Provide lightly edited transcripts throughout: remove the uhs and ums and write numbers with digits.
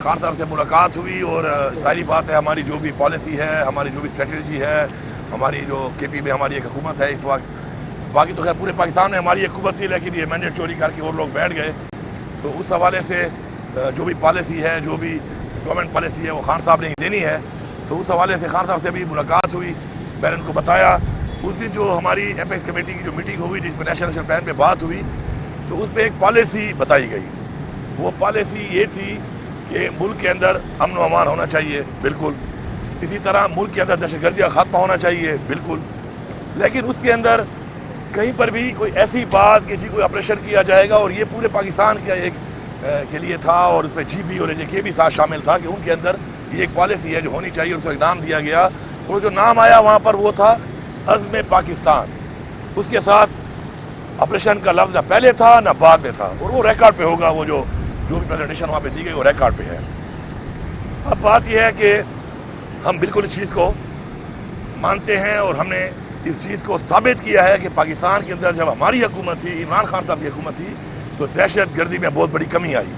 خان صاحب سے ملاقات ہوئی اور ظاہری بات ہے ہماری جو بھی پالیسی ہے، ہماری جو بھی اسٹریٹجی ہے، ہماری جو کے پی میں ہماری ایک حکومت ہے اس وقت، باقی تو خیر پورے پاکستان میں ہماری ایک حکومت تھی، لیکن یہ مینڈیٹ چوری کر کے اور لوگ بیٹھ گئے، تو اس حوالے سے جو بھی پالیسی ہے، جو بھی گورنمنٹ پالیسی ہے وہ خان صاحب نے دینی ہے، تو اس حوالے سے خان صاحب سے بھی ملاقات ہوئی، میں نے ان کو بتایا اس دن جو ہماری ایپیکس کمیٹی کی جو میٹنگ ہوئی جس میں نیشنل پلان پہ بات ہوئی، تو اس پہ ایک پالیسی بتائی گئی، وہ پالیسی یہ تھی کہ ملک کے اندر امن و امان ہونا چاہیے، بالکل اسی طرح ملک کے اندر دہشت گردی کا خاتمہ ہونا چاہیے، بالکل، لیکن اس کے اندر کہیں پر بھی کوئی ایسی بات کہ جی کوئی آپریشن کیا جائے گا، اور یہ پورے پاکستان کا ایک کے لیے تھا، اور اس میں جی بی اور کے بھی ساتھ شامل تھا کہ ان کے اندر یہ ایک پالیسی ہے جو ہونی چاہیے، اس کو ایک نام دیا گیا، اور جو نام آیا وہاں پر وہ تھا عزم پاکستان، اس کے ساتھ آپریشن کا لفظ نہ پہلے تھا نہ بعد میں تھا، اور وہ ریکارڈ پہ ہوگا، وہ جو بھی پریزنٹیشن وہاں پہ دی گئی وہ ریکارڈ پہ ہے۔ اب بات یہ ہے کہ ہم بالکل اس چیز کو مانتے ہیں، اور ہم نے اس چیز کو ثابت کیا ہے کہ پاکستان کے اندر جب ہماری حکومت تھی، عمران خان صاحب کی حکومت تھی، تو دہشت گردی میں بہت بڑی کمی آئی۔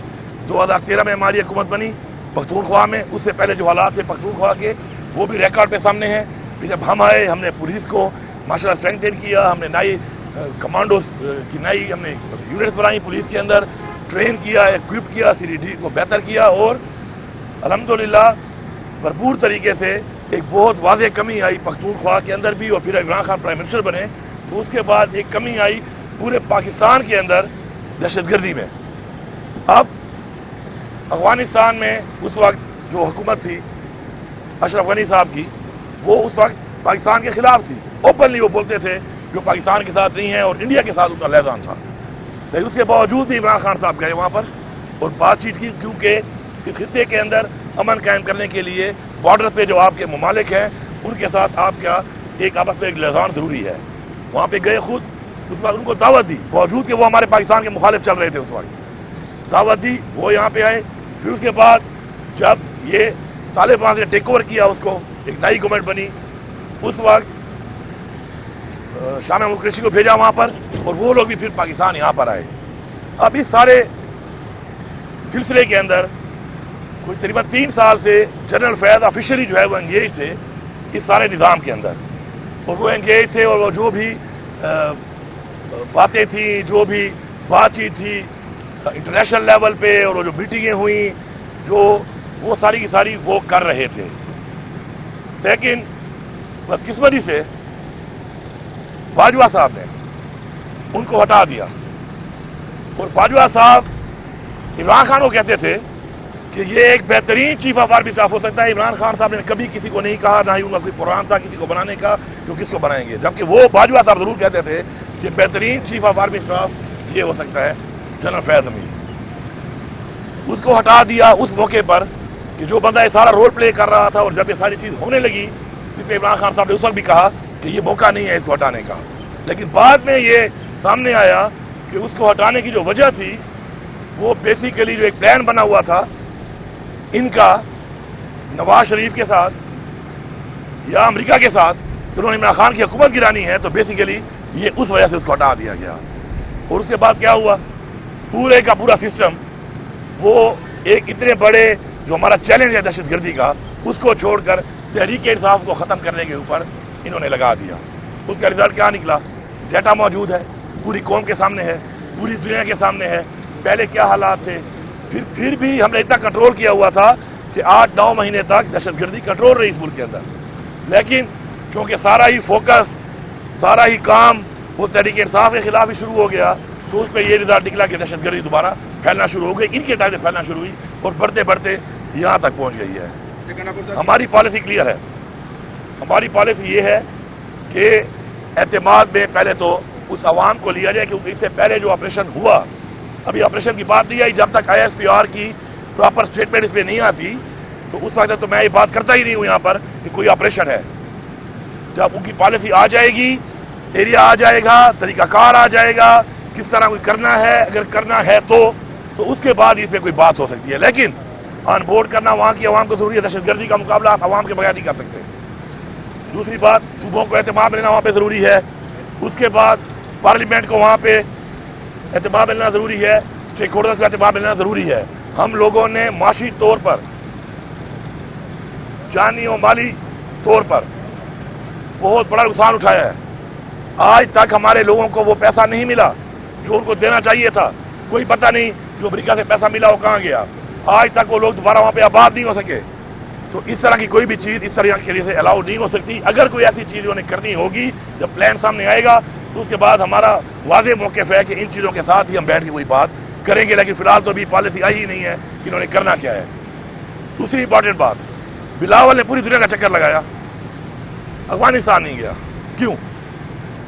2013 میں ہماری حکومت بنی پختونخوا میں، اس سے پہلے جو حالات تھے پختونخوا کے وہ بھی ریکارڈ پہ سامنے ہیں۔ پھر جب ہم آئے ہم نے پولیس کو ماشاء اللہ اسٹرینتھن کیا، ہم نے نئی کمانڈوز کی نئی ہم نے یونٹس بنائی پولیس کے اندر، ٹرین کیا، ایکوپ کیا، سی ڈی ڈی کو بہتر کیا، اور الحمدللہ بھرپور طریقے سے ایک بہت واضح کمی آئی پختونخوا کے اندر بھی، اور پھر عمران خان پرائم منسٹر بنے تو اس کے بعد ایک کمی آئی پورے پاکستان کے اندر دہشت گردی میں۔ اب افغانستان میں اس وقت جو حکومت تھی اشرف غنی صاحب کی، وہ اس وقت پاکستان کے خلاف تھی، اوپنلی وہ بولتے تھے کہ وہ پاکستان کے ساتھ نہیں ہے اور انڈیا کے ساتھ ان کا لیزان تھا، لیکن اس کے باوجود بھی عمران خان صاحب گئے وہاں پر اور بات چیت کی، کیونکہ اس خطے کے اندر امن قائم کرنے کے لیے بارڈر پہ جو آپ کے ممالک ہیں ان کے ساتھ آپ کا ایک آپس میں ایک لیزان ضروری ہے۔ وہاں پہ گئے خود، اس وقت ان کو دعوت دی، باوجود کہ وہ ہمارے پاکستان کے مخالف چل رہے تھے، اس وقت دعوت دی، وہ یہاں پہ آئے۔ پھر اس کے بعد جب یہ طالبان نے ٹیک اوور کیا، اس کو ایک نئی گورنمنٹ بنی، اس وقت شاہ محمود قریشی کو بھیجا وہاں پر، اور وہ لوگ بھی پھر پاکستان یہاں پر آئے۔ اب اس سارے سلسلے کے اندر کچھ تقریباً 3 سال سے جنرل فیض آفیشلی جو ہے وہ انگیج تھے اس سارے نظام کے اندر، اور وہ انگیج تھے، اور وہ جو بھی باتیں تھیں، جو بھی بات چیت تھی انٹرنیشنل لیول پہ، اور وہ جو میٹنگیں ہوئیں جو وہ ساری کی ساری وہ کر رہے تھے، لیکن بدقسمتی سے باجوہ صاحب نے ان کو ہٹا دیا، اور باجوہ صاحب عمران خان کو کہتے تھے کہ یہ ایک بہترین چیف آف آرمی اسٹاف ہو سکتا ہے۔ عمران خان صاحب نے کبھی کسی کو نہیں کہا، نہ ہی ان کا کوئی پروگرام تھا کسی کو بنانے کا جو کس کو بنائیں گے، جبکہ وہ باجوہ صاحب ضرور کہتے تھے کہ بہترین چیف آف آرمی اسٹاف یہ ہو سکتا ہے جنرل فیض امیر۔ اس کو ہٹا دیا اس موقع پر کہ جو بندہ یہ سارا رول پلے کر رہا تھا، اور جب یہ ساری چیز ہونے لگی اس پہ عمران خان صاحب نے اس وقت بھی کہا کہ یہ موقع نہیں ہے اس کو ہٹانے کا، لیکن بعد میں یہ سامنے آیا کہ اس کو ہٹانے کی جو وجہ تھی وہ بیسیکلی جو ایک پلان بنا ہوا تھا ان کا نواز شریف کے ساتھ یا امریکہ کے ساتھ، جنہوں نے عمران خان کی حکومت گرانی ہے، تو بیسیکلی یہ اس وجہ سے اس کو ہٹا دیا گیا۔ اور اس کے بعد کیا ہوا، پورے کا پورا سسٹم وہ ایک اتنے بڑے جو ہمارا چیلنج ہے دہشت گردی کا، اس کو چھوڑ کر تحریک انصاف کو ختم کرنے کے اوپر انہوں نے لگا دیا۔ اس کا رزلٹ کیا نکلا، ڈیٹا موجود ہے، پوری قوم کے سامنے ہے، پوری دنیا کے سامنے ہے، پہلے کیا حالات تھے، پھر بھی ہم نے اتنا کنٹرول کیا ہوا تھا کہ 8-9 مہینے تک دہشت گردی کنٹرول رہی اس ملک کے اندر، لیکن کیونکہ سارا ہی فوکس، سارا ہی کام وہ تحریک انصاف کے خلاف ہی شروع ہو گیا، تو اس پہ یہ رزلٹ نکلا کہ دہشت گردی دوبارہ پھیلنا شروع ہو گئی، ان کے ٹائم سے پھیلنا شروع ہوئی، اور بڑھتے بڑھتے یہاں تک پہنچ گئی ہے۔ ہماری پالیسی کلیئر ہے، ہماری پالیسی یہ ہے کہ اعتماد میں پہلے تو اس عوام کو لیا جائے، کیونکہ اس سے پہلے جو آپریشن ہوا، ابھی آپریشن کی بات نہیں آئی، جب تک آئی ایس پی آر کی پراپر اسٹیٹمنٹ اس پہ نہیں آتی تو اس وقت تو میں یہ بات کرتا ہی نہیں ہوں یہاں پر کہ کوئی آپریشن ہے۔ جب ان کی پالیسی آ جائے گی، ایریا آ جائے گا، طریقہ کار آ جائے گا، کس طرح کوئی کرنا ہے، اگر کرنا ہے تو اس کے بعد اس پہ کوئی بات ہو سکتی ہے، لیکن آن بورڈ کرنا وہاں کی عوام کو ضروری ہے، دہشت گردی کا مقابلہ آپ عوام کے بغیر نہیں کر سکتے۔ دوسری بات، صوبوں کو اعتماد لینا وہاں پہ ضروری ہے، اس کے بعد پارلیمنٹ کو وہاں پہ اعتماد ملنا ضروری ہے، اسٹیک ہولڈرز کا اعتماد ملنا ضروری ہے۔ ہم لوگوں نے معاشی طور پر، جانی و مالی طور پر بہت بڑا نقصان اٹھایا ہے. آج تک ہمارے لوگوں کو وہ پیسہ نہیں ملا جو ان کو دینا چاہیے تھا. کوئی پتہ نہیں جو امریکہ سے پیسہ ملا وہ کہاں گیا. آج تک وہ لوگ دوبارہ وہاں پہ آباد نہیں ہو سکے. تو اس طرح کی کوئی بھی چیز اس طرح کے لیے سے الاؤ نہیں ہو سکتی. اگر کوئی ایسی چیز انہیں کرنی ہوگی، جب پلان سامنے آئے گا تو اس کے بعد ہمارا واضح موقف ہے کہ ان چیزوں کے ساتھ ہی ہم بیٹھ کے کوئی بات کریں گے. لیکن فی الحال تو ابھی پالیسی آئی ہی نہیں ہے کہ انہوں نے کرنا کیا ہے. دوسری امپورٹنٹ بات، بلاول نے پوری دنیا کا چکر لگایا، افغانستان نہیں گیا. کیوں؟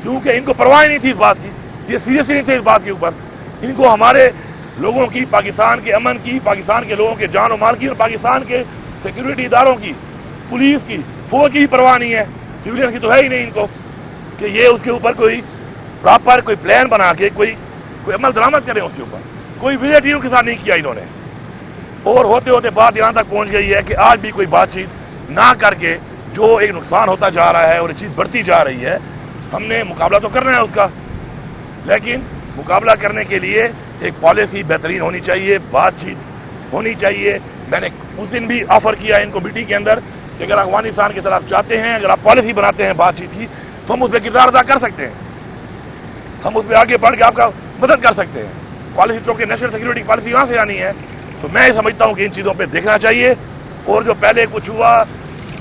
کیونکہ ان کو پرواہ نہیں تھی اس بات کی. یہ سیریس نہیں تھے اس بات کے اوپر. ان کو ہمارے لوگوں کی، پاکستان کے امن کی، پاکستان کے لوگوں کے جان و مال کی، اور پاکستان کے سیکورٹی اداروں کی، پولیس کی، فوج کی بھی پرواہ نہیں ہے. سویلین کی تو ہے ہی نہیں ان کو کہ یہ اس کے اوپر کوئی پراپر کوئی پلان بنا کے کوئی عمل درآمد کریں. اس کے اوپر کوئی وزٹ ان کے ساتھ نہیں کیا انہوں نے. اور ہوتے ہوتے بات یہاں تک پہنچ گئی ہے کہ آج بھی کوئی بات چیت نہ کر کے جو ایک نقصان ہوتا جا رہا ہے اور یہ چیز بڑھتی جا رہی ہے، ہم نے مقابلہ تو کرنا ہے اس کا، لیکن مقابلہ کرنے کے لیے ایک پالیسی بہترین ہونی چاہیے، بات چیت ہونی چاہیے. میں نے اس دن بھی آفر کیا ان کو میٹنگ کے اندر کہ اگر افغانستان کی طرف چاہتے ہیں، اگر آپ پالیسی بناتے ہیں بات چیت کی، تو ہم اس پہ کردار ادا کر سکتے ہیں. ہم اس پہ آگے بڑھ کے آپ کا مدد کر سکتے ہیں. پالیسی چونکہ نیشنل سیکورٹی پالیسی وہاں سے آنی ہے. تو میں یہ سمجھتا ہوں کہ ان چیزوں پہ دیکھنا چاہیے. اور جو پہلے کچھ ہوا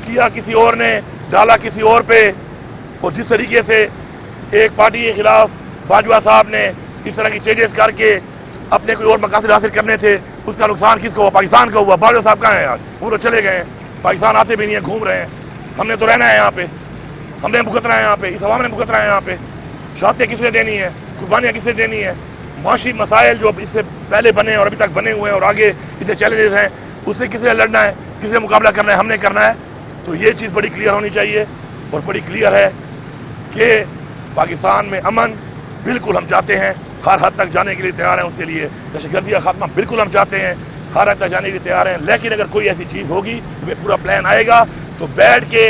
کیا کسی اور نے، ڈالا کسی اور پہ، اور جس طریقے سے ایک پارٹی کے خلاف باجوہ صاحب نے اس طرح کی چینجز کر کے اپنے کوئی اور مقاصد حاصل کرنے تھے، اس کا نقصان کس کو ہوا؟ پاکستان کا ہوا. باجوہ صاحب کہاں ہیں آج؟ وہ تو چلے گئے ہیں، پاکستان آتے بھی نہیں ہیں، گھوم رہے ہیں. ہم نے تو رہنا ہے یہاں پہ، ہم نے بھگتنا ہے یہاں پہ، اس عوام نے بھگتنا ہے یہاں پہ. شہادتیں کس نے دینی ہے؟ قربانیاں کس نے دینی ہے؟ معاشی مسائل جو اس سے پہلے بنے اور ابھی تک بنے ہوئے ہیں اور آگے اتنے چیلنجز ہیں، اس سے کس نے لڑنا ہے، کس نے مقابلہ کرنا ہے؟ ہم نے کرنا ہے. تو یہ چیز بڑی کلیئر ہونی چاہیے. اور بڑی کلیئر ہے کہ پاکستان میں امن بالکل ہم چاہتے ہیں، ہر حد تک جانے کے لیے تیار ہیں. اس کے لیے دہشت گردی کا خاتمہ بالکل ہم چاہتے ہیں، ہر حد تک جانے کے لیے تیار ہیں. لیکن اگر کوئی ایسی چیز ہوگی، پورا پلان آئے گا تو بیٹھ کے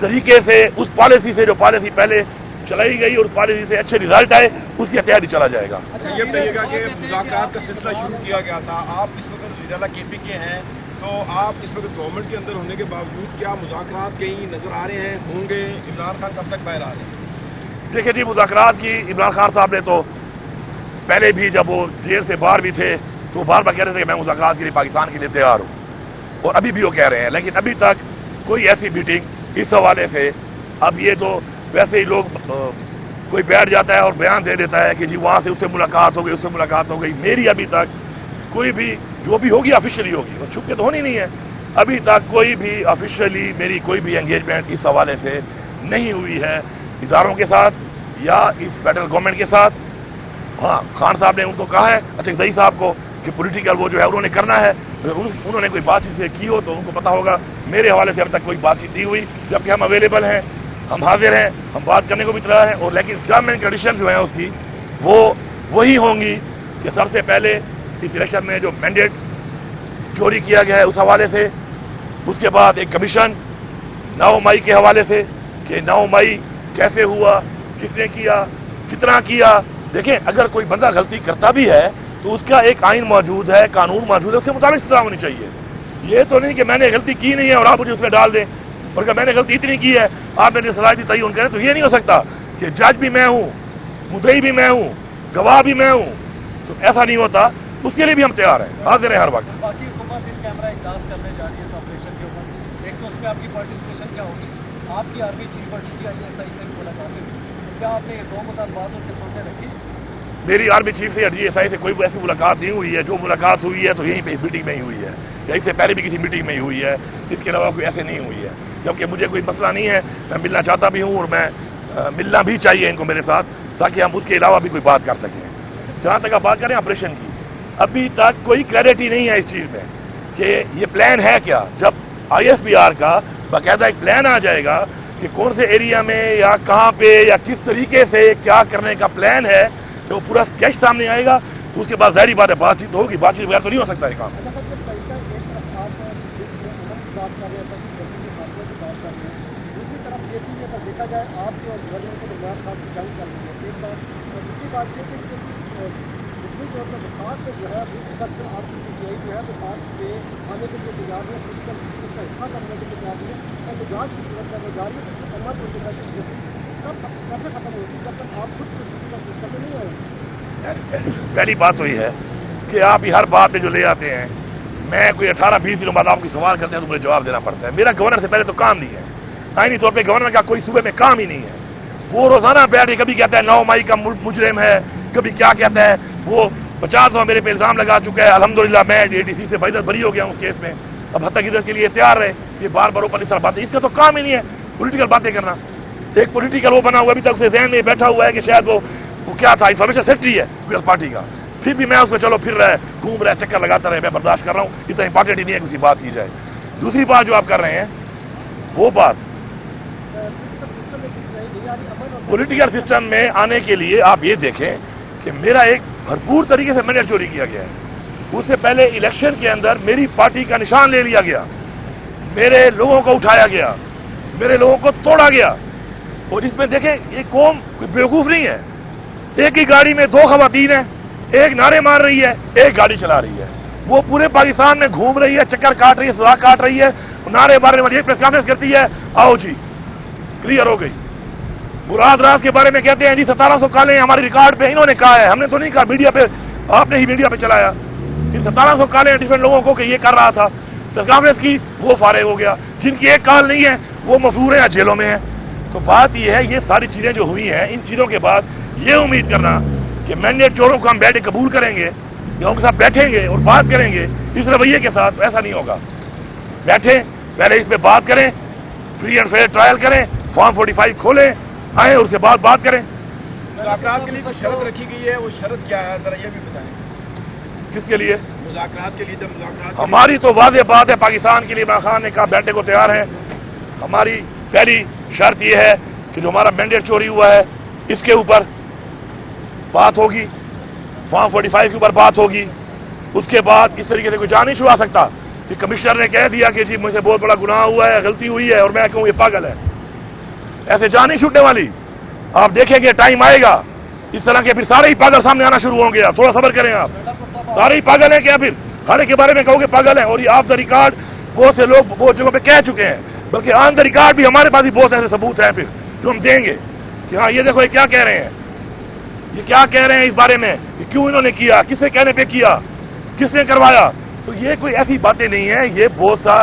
طریقے سے اس پالیسی سے جو پالیسی پہلے چلائی گئی اور اس پالیسی سے اچھے ریزلٹ آئے، اس کی تیاری چلا جائے گا. یہ بتائیے گا کہ مذاکرات کا سلسلہ شروع کیا گیا تھا، آپ اس وقت وزیر اعلیٰ KP کے ہیں، تو آپ اس وقت گورنمنٹ کے اندر ہونے کے باوجود کیا مذاکرات کہیں نظر آ رہے ہیں؟ ہوں گے؟ عمران خان کب تک باہر آ رہے ہیں؟ دیکھیں جی، مذاکرات کی عمران خان صاحب نے تو پہلے بھی جب وہ جیل سے باہر بھی تھے تو بار بار کہہ رہے تھے کہ میں مذاکرات کے لیے پاکستان کے لیے تیار ہوں، اور ابھی بھی وہ کہہ رہے ہیں. لیکن ابھی تک کوئی ایسی میٹنگ اس حوالے سے، اب یہ تو ویسے ہی لوگ کوئی بیٹھ جاتا ہے اور بیان دے دیتا ہے کہ جی وہاں سے اس سے ملاقات ہو گئی، اس سے ملاقات ہو گئی. میری ابھی تک کوئی بھی جو بھی ہوگی آفیشلی ہوگی، اور چھپ کے تو ہونی نہیں ہے. ابھی تک کوئی بھی آفیشلی میری کوئی بھی انگیجمنٹ اس حوالے سے نہیں ہوئی ہے اداروں کے ساتھ یا اس فیڈرل گورنمنٹ کے ساتھ. ہاں، خان صاحب نے ان کو کہا ہے، اچھا زئی صاحب کو، کہ پولیٹیکل وہ جو ہے انہوں نے کرنا ہے. انہوں نے کوئی بات چیت سے کی ہو تو ان کو پتا ہوگا. میرے حوالے سے اب تک کوئی بات چیت نہیں ہوئی، جبکہ ہم اویلیبل ہیں، ہم حاضر ہیں، ہم بات کرنے کو بھی تیار ہیں. اور لیکن ٹرم اینڈ کنڈیشن جو ہیں اس کی وہ وہی ہوں گی کہ سب سے پہلے اس الیکشن میں جو مینڈیٹ چوری کیا گیا ہے اس حوالے سے، اس کے بعد ایک کمیشن 9 مئی کے حوالے سے کہ 9 مئی کیسے ہوا، کس نے کیا، کتنا کیا. دیکھیں، اگر کوئی بندہ غلطی کرتا بھی ہے تو اس کا ایک آئین موجود ہے، قانون موجود ہے، اس کے مطابق سزا ہونی چاہیے. یہ تو نہیں کہ میں نے غلطی کی نہیں ہے اور آپ مجھے اس میں ڈال دیں، اور اگر میں نے غلطی اتنی کی ہے آپ میری سزا دی تعین کریں. تو یہ نہیں ہو سکتا کہ جج بھی میں ہوں، مدعی بھی میں ہوں، گواہ بھی میں ہوں. تو ایسا نہیں ہوتا. اس کے لیے بھی ہم تیار ہیں، حاضر ہیں ہر وقت. باقی حکومت ان کیمرہ اجلاس کرنے جا رہی ہے اس آپریشن کے اوپر. ایک تو اس میں آپ کی پارٹیسپیشن کیا ہوگی؟ آپ کی آرمی چیف اور DGI سے ملاقاتیں ہوئی، کیا آپ نے یہ 2 مطالبات ان کے سامنے رکھی؟ میری آرمی چیف سے یا DSI سے کوئی ایسی ملاقات نہیں ہوئی ہے. جو ملاقات ہوئی ہے تو یہیں پہ اس میٹنگ میں ہی ہوئی ہے، یا اس سے پہلے بھی کسی میٹنگ میں ہی ہوئی ہے. اس کے علاوہ کوئی ایسے نہیں ہوئی ہے. جبکہ مجھے کوئی مسئلہ نہیں ہے، میں ملنا چاہتا بھی ہوں اور میں ملنا بھی چاہیے ان کو میرے ساتھ، تاکہ ہم اس کے علاوہ بھی کوئی بات کر سکیں. جہاں تک آپ بات کریں آپریشن کی، ابھی تک کوئی کلیئرٹی نہیں ہے اس چیز میں کہ یہ پلان ہے کیا. جب ISPR کا باقاعدہ ایک پلان آ جائے گا کہ کون سے ایریا میں یا کہاں پہ یا کس طریقے سے کیا کرنے کا پلان ہے، تو پورا اسکیچ سامنے آئے گا. اس کے بعد ظاہری بات ہے بات چیت ہوگی. بات چیت بغیر تو نہیں ہو سکتا یہ کام. دیکھا جائے آپ کے اور گورنمنٹ کے درمیان خاص جنگ چل رہی ہے. ایک بات، اور دوسری بات یہ کہ جتنی فوری طور پر وفاق میں جو ہے اس وقت آپ کی PTI جو ہے وفاق کے آنے کے لیے تیار ہے، اس کا حصہ کرنے کے لیے تیار ہے اور جو جانچ کی صورت ہے وہ جاری ہے، مکمل ہو چکا ہے، کب کیسے ختم ہوگی جب تک آپ خود کا سسٹم نہیں آئے؟ پہلی بات تو یہ ہے کہ آپ ہی ہر بات پہ جو لے آتے ہیں، میں کوئی 18-20 دنوں بعد آپ کی سوال کرتے ہیں تو مجھے جواب دینا پڑتا ہے. میرا گورنر سے پہلے تو کام نہیں ہے، آئینی طور پہ گورنر کا کوئی صوبے میں کام ہی نہیں ہے. وہ روزانہ بیٹھ کے کبھی کہتا ہے 9 مئی کا مجرم ہے، کبھی کیا کہتا ہے، وہ 50 دفعہ میرے پہ الزام لگا چکا ہے. الحمدللہ میں ADC سے فائدہ بری ہو گیا ہوں اس کیس میں. اب حتیٰ کہ کے لیے تیار ہے، یہ بار بار اوپر اس طرح باتیں، اس کا تو کام ہی نہیں ہے پولیٹیکل باتیں کرنا. ایک پولیٹیکل وہ بنا ہوا ابھی تک اسے ذہن میں بیٹھا ہوا ہے کہ شاید وہ کیا تھا، انفارمیشن سیکرٹری ہے پیپلز پارٹی کا، پھر بھی میں اس میں چلو پھر رہا ہے، گھوم رہا ہے، چکر لگاتا رہے، میں برداشت کر رہا ہوں. اتنا امپارٹنٹ ہی نہیں ہے کہ کسی بات کی جائے. دوسری بات جو آپ کر رہے ہیں وہ بات پولیٹیکل سسٹم میں آنے کے لیے آپ یہ دیکھیں کہ میرا ایک بھرپور طریقے سے مینڈیٹ چوری کیا گیا ہے. اس سے پہلے الیکشن کے اندر میری پارٹی کا نشان لے لیا گیا، میرے لوگوں کو اٹھایا گیا، میرے لوگوں کو توڑا گیا. اور اس میں دیکھیں یہ قوم کوئی بیوقوف نہیں ہے. ایک ہی گاڑی میں 2 خواتین ہیں، ایک نعرے مار رہی ہے، ایک گاڑی چلا رہی ہے. وہ پورے پاکستان میں گھوم رہی ہے، چکر کاٹ رہی ہے، سزا کاٹ رہی ہے، نعرے مارنے والی ایک پریس کانفرنس کرتی ہے، آؤ جی کلیئر ہو گئی. مراد راز کے بارے میں کہتے ہیں جی 1700 کالیں ہماری ریکارڈ پہ، انہوں نے کہا ہے، ہم نے تو نہیں کہا، میڈیا پہ آپ نے ہی میڈیا پہ چلایا. ان 1700 کالیں ڈفرینٹ لوگوں کو کہ یہ کر رہا تھا، پریس کانفرنس کی، وہ فارغ ہو گیا. جن کی ایک کال نہیں ہے وہ مفرور ہیں یا جیلوں میں ہیں. تو بات یہ ہے یہ ساری چیزیں جو ہوئی ہیں، ان چیزوں کے بعد یہ امید کرنا کہ مینڈیٹ چوروں کو ہم بیٹھے قبول کریں گے یا ان کے ساتھ بیٹھیں گے اور بات کریں گے اس رویے کے ساتھ، ایسا نہیں ہوگا. بیٹھیں، پہلے اس پہ بات کریں، فری اینڈ فیئر ٹرائل کریں، فارم 45 کھولیں، آئیں اور اس کے بعد بات کریں. مذاکرات کے لیے کوئی شرط رکھی گئی ہے، وہ شرط کیا ہے ذرا یہ بھی بتائیں. کس کے لیے؟ مذاکرات کے لیے. جب مذاکرات ہماری تو واضح بات ہے، پاکستان کے لیے عمران خان نے کہا بیٹھنے کو تیار ہے. ہماری پہلی شرط یہ ہے کہ جو ہمارا مینڈیٹ چوری ہوا ہے اس کے اوپر بات ہوگی، فارم 45 کے اوپر بات ہوگی. اس کے بعد اس طریقے سے کوئی جان نہیں چھڑا سکتا کہ کمشنر نے کہہ دیا کہ جی مجھ سے بہت بڑا گناہ ہوا ہے، غلطی ہوئی ہے، اور میں کہوں یہ پاگل ہے. ایسے جان نہیں چھوٹنے والی. آپ دیکھیں گے ٹائم آئے گا اس طرح کے پھر سارے ہی پاگل سامنے آنا شروع ہوں گے. آپ تھوڑا صبر کریں، آپ سارے ہی پاگل ہیں کیا؟ پھر ہر ایک کے بارے میں کہو گے پاگل ہیں. اور یہ آپ دا ریکارڈ بہت سے لوگ بہت جگہوں پہ کہہ چکے ہیں، بلکہ آن دا ریکارڈ بھی ہمارے پاس بھی بہت ایسے ثبوت ہیں پھر جو ہم دیں گے کہ ہاں یہ دیکھو یہ کیا کہہ رہے ہیں، یہ کیا کہہ رہے ہیں اس بارے میں، کہ کیوں انہوں نے کیا، کس نے کہنے پہ کیا، کس نے کروایا. تو یہ کوئی ایسی باتیں نہیں ہیں، یہ بہت سا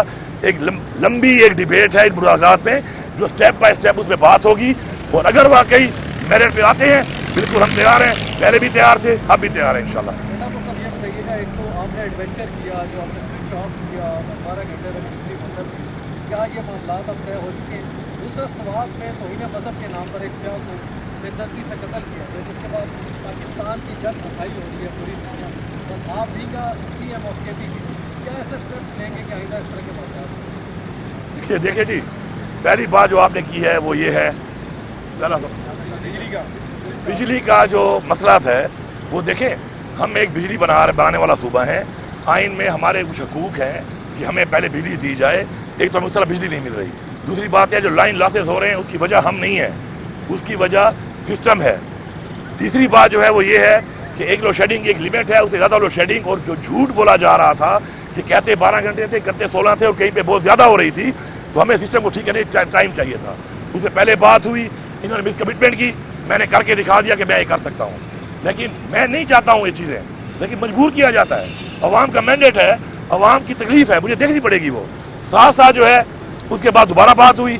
ایک لمبی ایک ڈیبیٹ ہے ان ملاقات میں جو سٹیپ بائی سٹیپ اس میں بات ہوگی. اور اگر واقعی میرٹ پہ آتے ہیں بالکل ہم تیار ہیں، پہلے بھی تیار تھے، اب بھی تیار ہیں انشاءاللہ. یہ بتائیے گا، ایک تو آپ نے ایڈونچر کیا، جو آپ نے سوئچ آف کیا 12 گھنٹے تک بجلی بند کی، کیا یہ معاملات اب طے ہو چکے ہیں؟ دوسرا سوال میں توہین مذہب کے نام پر ایک شخص کو بے دردی سے قتل کیا ہے، جس کے بعد پاکستان کی جنگ اٹھائی ہو رہی ہے پوری دنیا میں، اور آپ بھی کا PM اور KP بھی، کیا ایسے اسٹیپس لیں گے کہ آئندہ اس طرح کے معاملات؟ دیکھیے جی، پہلی بات جو آپ نے کی ہے وہ یہ ہے بجلی کا جو مسئلہ ہے وہ دیکھیں، ہم ایک بجلی بنانے والا صوبہ ہے. آئین میں ہمارے کچھ حقوق ہیں کہ ہمیں پہلے بجلی دی جائے. ایک تو ہمیں اس طرح بجلی نہیں مل رہی. دوسری بات ہے جو لائن لاسز ہو رہے ہیں اس کی وجہ ہم نہیں ہے، اس کی وجہ سسٹم ہے. تیسری بات جو ہے وہ یہ ہے کہ ایک لوڈ شیڈنگ ایک لمٹ ہے، اس سے زیادہ لوڈ شیڈنگ، اور جو جھوٹ بولا جا رہا تھا کہ کہتے 12 گھنٹے تھے، کرتے 16 تھے، اور کہیں پہ بہت زیادہ ہو رہی تھی، تو ہمیں سسٹم کو ٹھیک کرنے ٹائم چاہیے تھا. اس سے پہلے بات ہوئی، انہوں نے مس کمٹمنٹ کی، میں نے کر کے دکھا دیا کہ میں یہ کر سکتا ہوں. لیکن میں نہیں چاہتا ہوں یہ چیزیں، لیکن مجبور کیا جاتا ہے. عوام کا مینڈیٹ ہے، عوام کی تکلیف ہے، مجھے دیکھنی پڑے گی. وہ ساتھ ساتھ جو ہے اس کے بعد دوبارہ بات ہوئی،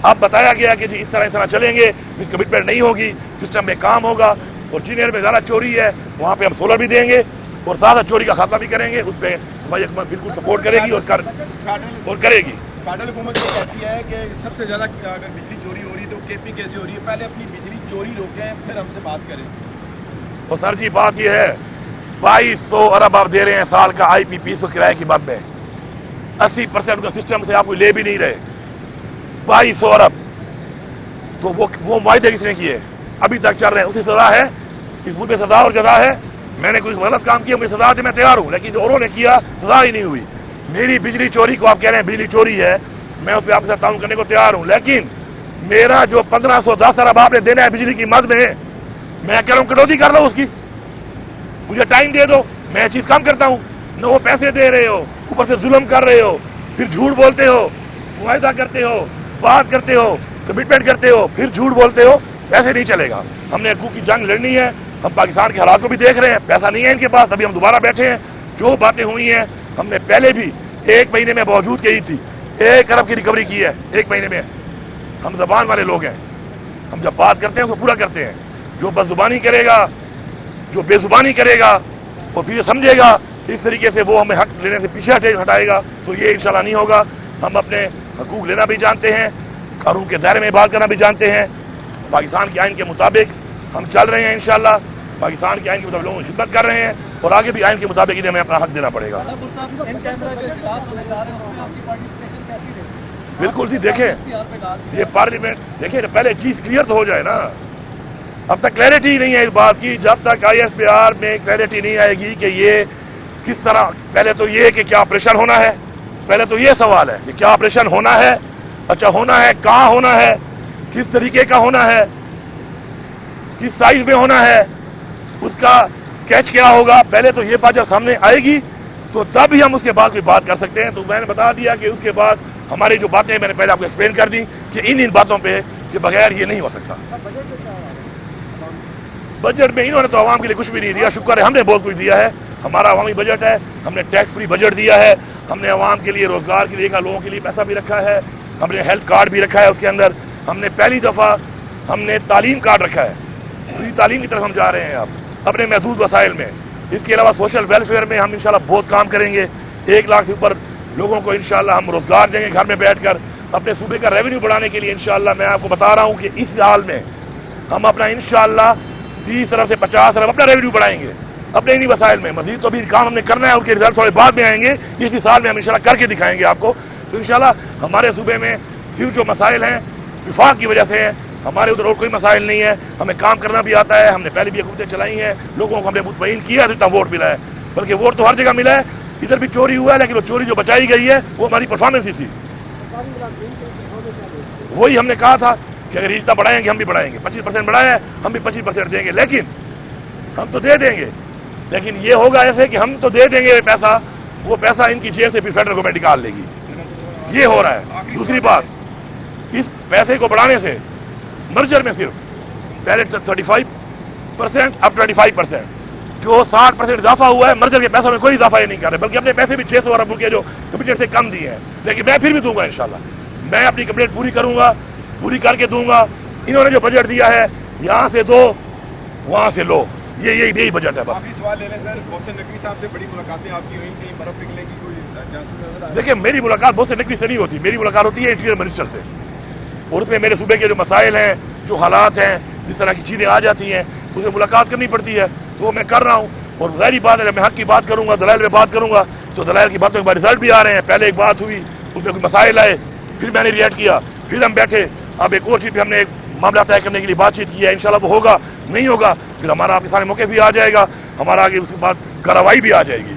اب بتایا گیا کہ جی اس طرح چلیں گے، مس کمٹمنٹ نہیں ہوگی، سسٹم میں کام ہوگا. اور جن ایئر میں زیادہ چوری ہے وہاں پہ ہم سولر بھی دیں گے اور زیادہ چوری کا خاتمہ بھی کریں گے. اس پہ صوبائی حکومت بالکل سپورٹ کرے گی اور کرے گی. فیڈرل حکومت یہ کہتی ہے کہ سب سے زیادہ اگر بجلی چوری ہو رہی ہے تو KP کیسے ہو رہی ہے، پہلے اپنی بجلی چوری روکیں پھر ہم سے بات کریں. تو سر جی بات یہ ہے 2200 ارب آپ دے رہے ہیں سال کا IPP سے کرائے کی مد میں، 80% کا سسٹم سے آپ کو لے بھی نہیں رہے. 2200 ارب تو وہ معاہدے کس نے کیے ابھی تک چل رہے ہیں، اسی سزا ہے. اس ملک میں سزا اور جزا ہے. میں نے کوئی غلط کام کیا، مجھے سزا دے میں تیار ہوں، لیکن جو انہوں نے کیا سزا ہی نہیں ہوئی. میری بجلی چوری کو آپ کہہ رہے ہیں بجلی چوری ہے، میں اس پہ آپ کے ساتھ تعاون کرنے کو تیار ہوں، لیکن میرا جو 1510 ارب آپ نے دینا ہے بجلی کی مد میں، میں کہہ رہا ہوں کٹوتی کر لو اس کی. مجھے ٹائم دے دو، میں چیز کام کرتا ہوں. نہ وہ پیسے دے رہے ہو، اوپر سے ظلم کر رہے ہو، پھر جھوٹ بولتے ہو، معاہدہ کرتے ہو، بات کرتے ہو، کمٹمنٹ کرتے ہو، پھر جھوٹ بولتے ہو. ایسے نہیں چلے گا. ہم نے حقوق کی جنگ لڑنی ہے. ہم پاکستان کے حالات کو بھی دیکھ رہے ہیں. پیسہ نہیں ہے ان کے پاس. ابھی ہم دوبارہ بیٹھے ہیں. جو باتیں ہوئی ہیں ہم نے پہلے بھی 1 مہینے میں باوجود کہی تھی. 1 ارب کی ریکوری کی ہے 1 مہینے میں. ہم زبان والے لوگ ہیں. ہم جب بات کرتے ہیں اس کو پورا کرتے ہیں. جو بد زبانی کرے گا، جو بے زبانی کرے گا، وہ پھر یہ سمجھے گا اس طریقے سے وہ ہمیں حق لینے سے پیچھے ہٹائے گا. تو یہ انشاءاللہ نہیں ہوگا. ہم اپنے حقوق لینا بھی جانتے ہیں، قانون کے دائرے میں بات کرنا بھی جانتے ہیں. پاکستان کے آئین کے مطابق ہم چل رہے ہیں. انشاءاللہ پاکستان کے آئین کے مطابق لوگوں کی خدمت کر رہے ہیں، اور آگے بھی آئین کے مطابق انہیں ہمیں اپنا حق دینا پڑے گا. بالکل جی. دیکھیں یہ پارلیمنٹ، دیکھیں پہلے چیز کلیئر تو ہو جائے نا. اب تک کلیئرٹی نہیں ہے اس بات کی. جب تک ISPR میں کلیئرٹی نہیں آئے گی کہ یہ کس طرح، پہلے تو یہ کہ کیا آپریشن ہونا ہے. پہلے تو یہ سوال ہے کہ کیا آپریشن ہونا ہے. اچھا ہونا ہے، کہاں ہونا ہے، کس طریقے کا ہونا ہے، کس سائز میں ہونا ہے، اس کا اسکیچ کیا ہوگا. پہلے تو یہ بات جب سامنے آئے گی تو تب ہی ہم اس کے بعد کوئی بات کر سکتے ہیں. تو میں نے بتا دیا کہ اس کے بعد ہماری جو باتیں میں نے پہلے آپ کو ایکسپلین کر دی کہ ان باتوں پہ کے بغیر یہ نہیں ہو سکتا. بجٹ میں انہوں نے تو عوام کے لیے کچھ بھی نہیں دیا. شکر ہے ہم نے بہت کچھ دیا ہے. ہمارا عوامی بجٹ ہے. ہم نے ٹیکس فری بجٹ دیا ہے. ہم نے عوام کے لیے روزگار کے لیے لوگوں کے لیے پیسہ بھی رکھا ہے. ہم نے ہیلتھ کارڈ بھی رکھا ہے. اس کے اندر ہم نے پہلی دفعہ ہم نے تعلیم کارڈ رکھا ہے. فری تعلیم کی طرف ہم جا رہے ہیں اب اپنے محدود وسائل میں. اس کے علاوہ سوشل ویلفیئر میں ہم انشاءاللہ بہت کام کریں گے. 1 لاکھ سے اوپر لوگوں کو انشاءاللہ ہم روزگار دیں گے گھر میں بیٹھ کر. اپنے صوبے کا ریونیو بڑھانے کے لیے انشاءاللہ میں آپ کو بتا رہا ہوں کہ اس سال میں ہم اپنا انشاءاللہ 30 ارب سے 50 ارب اپنا ریونیو بڑھائیں گے اپنے انہی وسائل میں. مزید تو ابھی کام ہم نے کرنا ہے. ان کے ریزلٹ تھوڑے بعد میں آئیں گے. اسی سال میں ہم انشاءاللہ کر کے دکھائیں گے آپ کو. تو انشاءاللہ ہمارے صوبے میں جو مسائل ہیں وفاق کی وجہ سے ہیں. ہمارے ادھر اور کوئی مسائل نہیں ہے. ہمیں کام کرنا بھی آتا ہے. ہم نے پہلے بھی حکومتیں چلائی ہیں. لوگوں کو ہم نے مطمئن کیا اتنا ووٹ ملا ہے. بلکہ ووٹ تو ہر جگہ ملا ہے. ادھر بھی چوری ہوا ہے لیکن وہ چوری جو بچائی گئی ہے وہ ہماری پرفارمنس ہی تھی. وہی ہم نے کہا تھا کہ اگر رشتہ بڑھائیں گے ہم بھی بڑھائیں گے. 25% بڑھایا ہے ہم بھی 25% دیں گے. لیکن ہم تو دے دیں گے لیکن یہ ہوگا ایسے کہ ہم تو دے دیں گے پیسہ، وہ پیسہ ان کی جیب سے پھر فیڈرل گورنمنٹ نکال لے گی. یہ ہو رہا ہے. دوسری بات، اس پیسے کو بڑھانے سے مرجر میں صرف پہلے 35% اب 25%، جو 60% اضافہ ہوا ہے مرجر کے پیسوں میں کوئی اضافہ نہیں کر رہے، بلکہ اپنے پیسے بھی 600 ارب کے جو کمیٹڈ سے کم دیے ہیں. لیکن میں پھر بھی دوں گا انشاءاللہ. میں اپنی کمپلیٹ پوری کروں گا، پوری کر کے دوں گا. انہوں نے جو بجٹ دیا ہے یہاں سے دو وہاں سے لو، یہی بجٹ ہے. کافی سوال لے لیں سر. محسن نقوی صاحب سے بڑی ملاقاتیں آپ کی ہوئی، کہیں برف پگھلنے کی کوئی چانسز نظر آ رہا ہے؟ دیکھیں میری ملاقات محسن نقوی سے نہیں ہوتی. میری ملاقات ہوتی ہے انٹیریئر منسٹر سے، اور اس میں میرے صوبے کے جو مسائل ہیں، جو حالات ہیں، جس طرح کی چیزیں آ جاتی ہیں اسے ملاقات کرنی پڑتی ہے. تو وہ میں کر رہا ہوں. اور ظاہری بات ہے جب میں حق کی بات کروں گا، دلائل میں بات کروں گا تو دلائل کی باتوں کے بعد رزلٹ بھی آ رہے ہیں. پہلے ایک بات ہوئی اس میں کوئی مسائل آئے، پھر میں نے ریئیکٹ کیا، پھر ہم بیٹھے. اب ایک اور چیز پہ ہم نے ایک معاملہ طے کرنے کے لیے بات چیت کی ہے. انشاءاللہ وہ ہوگا. نہیں ہوگا پھر ہمارا آپ کے سامنے موقع بھی آ جائے گا. ہمارا آگے اس کے بعد کارروائی بھی آ جائے گی.